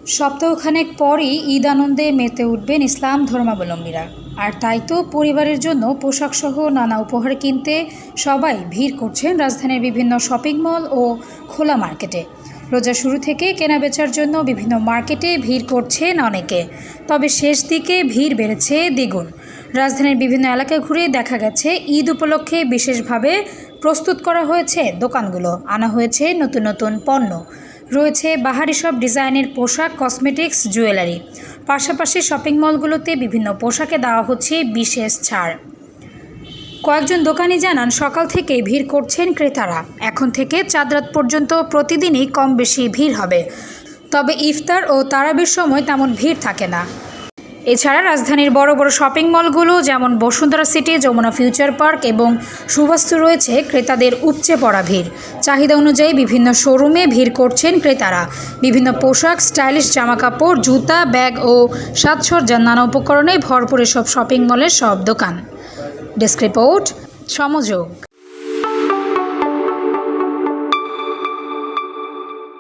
সপ্তাহখানেক পরই ঈদ আনন্দে মেতে উঠবেন ইসলাম ধর্মাবলম্বীরা। আর তাই তো পরিবারের জন্য পোশাকসহ নানা উপহার কিনতে সবাই ভিড় করছেন রাজধানীর বিভিন্ন শপিং মল ও খোলা মার্কেটে। রোজা শুরু থেকে কেনাবেচার জন্য বিভিন্ন মার্কেটে ভিড় করছেন অনেকে, তবে শেষ দিকে ভিড় বেড়েছে দ্বিগুণ। রাজধানীর বিভিন্ন এলাকা ঘুরে দেখা গেছে ঈদ উপলক্ষে বিশেষভাবে প্রস্তুত করা হয়েছে দোকানগুলো, আনা হয়েছে নতুন নতুন পণ্য, রয়েছে বাহারি সব ডিজাইনের পোশাক, কসমেটিক্স, জুয়েলারি। পাশাপাশি শপিং মলগুলোতে বিভিন্ন পোশাকে দেওয়া হচ্ছে বিশেষ ছাড়। কয়েকজন দোকানি জানান, সকাল থেকে ভিড় করছেন ক্রেতারা। এখন থেকে চাঁদ রাত পর্যন্ত প্রতিদিনই কম বেশি ভিড় হবে, তবে ইফতার ও তারাবির সময় তেমন ভিড় থাকে না। এছাড়া রাজধানীর বড় বড় শপিং মলগুলো যেমন Bashundhara City, Jamuna Future Park এবং সুবাস্তু রয়েছে ক্রেতাদের উপচে পড়া ভিড়। চাহিদা অনুযায়ী বিভিন্ন শোরুমে ভিড় করছেন ক্রেতারা। বিভিন্ন পোশাক, স্টাইলিশ জামাকাপড়, জুতা, ব্যাগ ও সাজসজ্জার নানা উপকরণে ভরপুর এসব শপিং মলের সব দোকান। Desk report, সমযোগ।